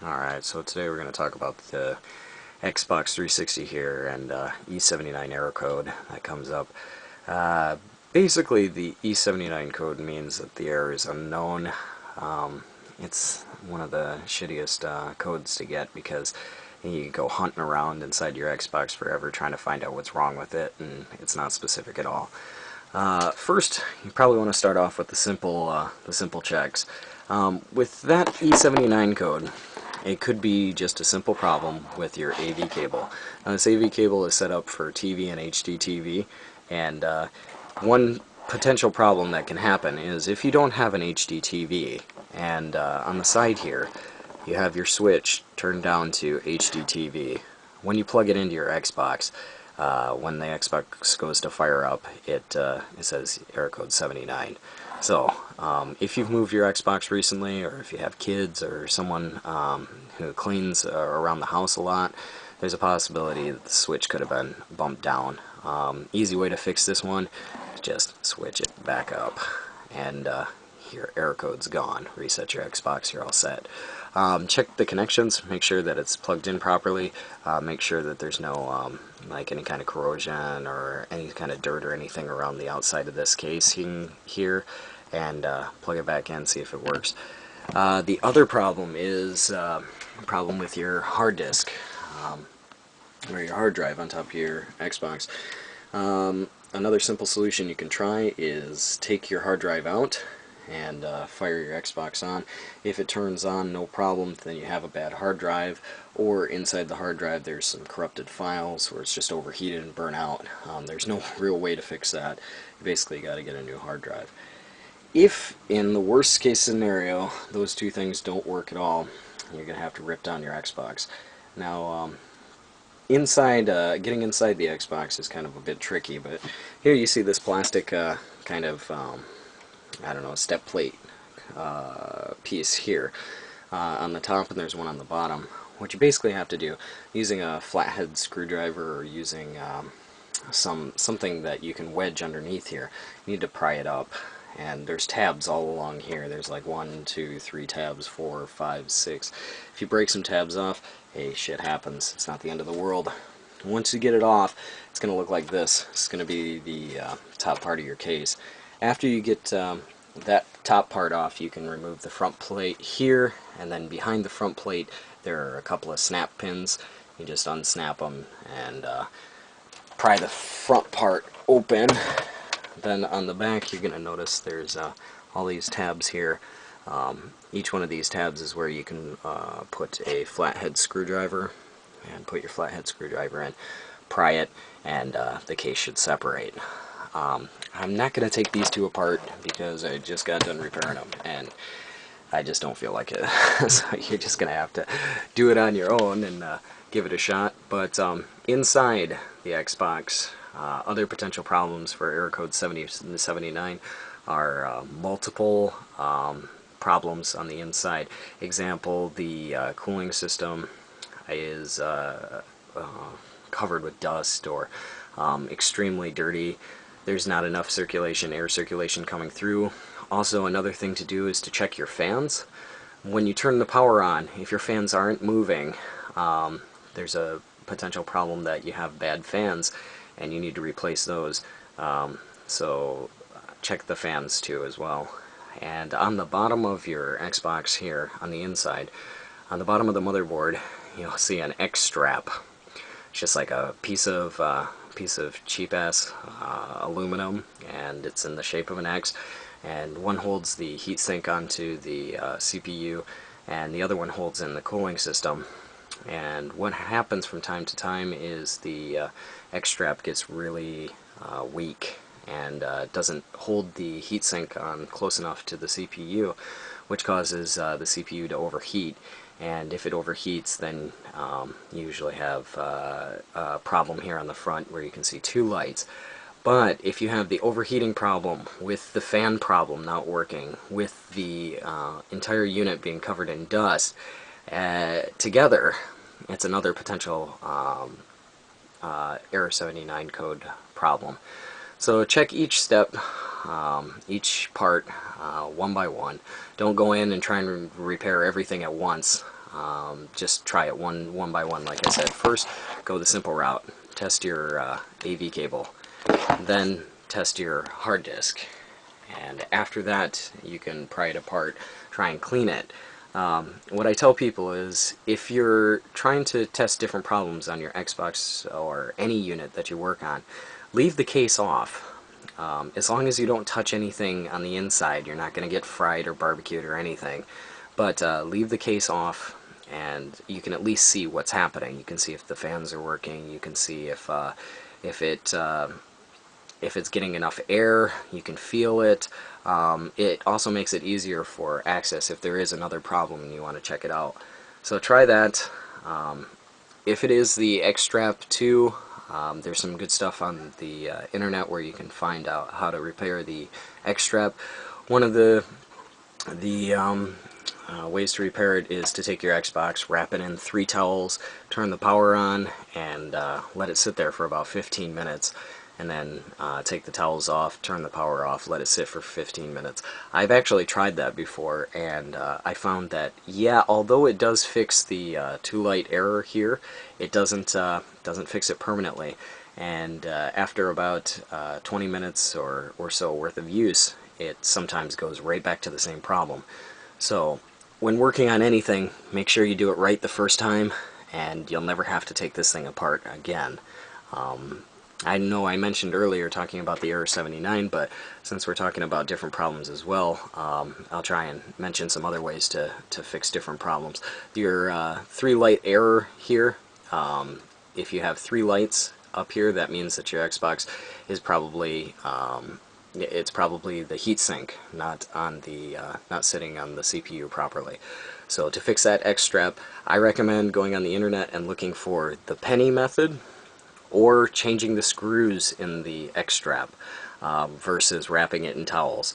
Alright, so today we're going to talk about the Xbox 360 here and E79 error code that comes up. Basically, the E79 code means that the error is unknown. It's one of the shittiest codes to get because you go hunting around inside your Xbox forever trying to find out what's wrong with it, and it's not specific at all. First, you probably want to start off with the simple checks. With that E79 code, it could be just a simple problem with your AV cable. Now, this AV cable is set up for TV and HD TV, and one potential problem that can happen is if you don't have an HD TV, and on the side here, you have your switch turned down to HD TV. When you plug it into your Xbox, when the Xbox goes to fire up, it says error code 79. So, if you've moved your Xbox recently, or if you have kids or someone who cleans around the house a lot, there's a possibility that the switch could have been bumped down. Easy way to fix this one, just switch it back up, and your error code's gone. Reset your Xbox, you're all set. Check the connections, make sure that it's plugged in properly, make sure that there's no like any kind of corrosion or any kind of dirt or anything around the outside of this casing here, and plug it back in, see if it works. The other problem is a problem with your hard disk, or your hard drive on top of your Xbox. Another simple solution you can try is take your hard drive out and fire your Xbox on. If it turns on, no problem, then you have a bad hard drive, or inside the hard drive there's some corrupted files where it's just overheated and burnt out. There's no real way to fix that. You basically got to get a new hard drive. If, in the worst case scenario, those two things don't work at all, you're going to have to rip down your Xbox. Now, getting inside the Xbox is kind of a bit tricky, but here you see this plastic kind of, I don't know, step plate piece here on the top, and there's one on the bottom. What you basically have to do, using a flathead screwdriver or using something that you can wedge underneath here, you need to pry it up. And there's tabs all along here. There's like 1, 2, 3 tabs, 4, 5, 6. If you break some tabs off, hey, shit happens. It's not the end of the world. Once you get it off, it's going to look like this. It's going to be the top part of your case. After you get that top part off, you can remove the front plate here, and then behind the front plate there are a couple of snap pins. You just unsnap them and pry the front part open. Then on the back you're going to notice there's all these tabs here. Each one of these tabs is where you can put a flathead screwdriver, and put your flathead screwdriver in, pry it, and the case should separate. I'm not going to take these two apart because I just got done repairing them and I just don't feel like it. So you're just going to have to do it on your own and give it a shot. But inside the Xbox, other potential problems for error code 79 are multiple problems on the inside. Example, the cooling system is covered with dust or extremely dirty. There's not enough circulation, air circulation coming through. Also, another thing to do is to check your fans. When you turn the power on, if your fans aren't moving, there's a potential problem that you have bad fans and you need to replace those. So check the fans too as well. And on the bottom of your Xbox here, on the inside, on the bottom of the motherboard, you'll see an X strap. It's just like a piece of cheap-ass aluminum, and it's in the shape of an X, and one holds the heatsink onto the CPU, and the other one holds in the cooling system. And what happens from time to time is the X strap gets really weak and doesn't hold the heatsink on close enough to the CPU, which causes the CPU to overheat. And if it overheats, then you usually have a problem here on the front where you can see two lights. But if you have the overheating problem with the fan problem not working, with the entire unit being covered in dust, together, it's another potential error 79 code problem. So check each step, each part, one by one. Don't go in and try and repair everything at once. Just try it one by one, like I said. First, go the simple route. Test your AV cable. Then test your hard disk. And after that, you can pry it apart, try and clean it. What I tell people is, if you're trying to test different problems on your Xbox or any unit that you work on, leave the case off. As long as you don't touch anything on the inside, you're not going to get fried or barbecued or anything. But leave the case off, and you can at least see what's happening. You can see if the fans are working. You can see if it's getting enough air. You can feel it. It also makes it easier for access if there is another problem and you want to check it out. So try that. If it is the X-Strap 2, there's some good stuff on the internet where you can find out how to repair the X-Strap. One of the ways to repair it is to take your Xbox, wrap it in 3 towels, turn the power on, and let it sit there for about 15 minutes. And then take the towels off, turn the power off, let it sit for 15 minutes. I've actually tried that before, and I found that, yeah, although it does fix the too light error here, it doesn't fix it permanently. And after about 20 minutes or so worth of use, it sometimes goes right back to the same problem. So when working on anything, make sure you do it right the first time, and you'll never have to take this thing apart again. I know I mentioned earlier talking about the Error 79, but since we're talking about different problems as well, I'll try and mention some other ways to fix different problems. Your 3 light error here, if you have 3 lights up here, that means that your Xbox is probably it's probably the heatsink, not sitting on the CPU properly. So to fix that X-Strap, I recommend going on the internet and looking for the penny method, or changing the screws in the X-Strap versus wrapping it in towels.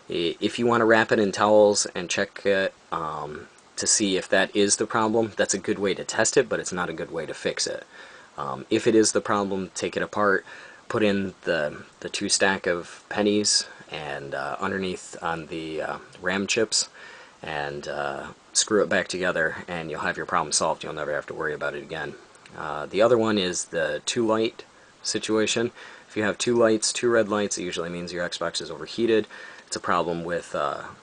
If you want to wrap it in towels and check it to see if that is the problem, that's a good way to test it, but it's not a good way to fix it. If it is the problem, take it apart, put in the 2 stack of pennies and underneath on the RAM chips, and screw it back together, and you'll have your problem solved. You'll never have to worry about it again. The other one is the 2 light situation. If you have 2 lights, 2 red lights, it usually means your Xbox is overheated. It's a problem with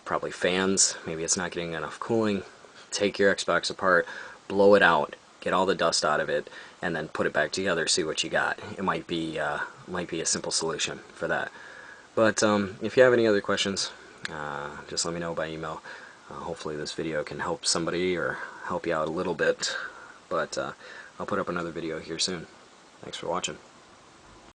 probably fans. Maybe it's not getting enough cooling. Take your Xbox apart, blow it out, get all the dust out of it, and then put it back together, see what you got. It might be a simple solution for that. But if you have any other questions, just let me know by email. Hopefully this video can help somebody or help you out a little bit. But I'll put up another video here soon. Thanks for watching.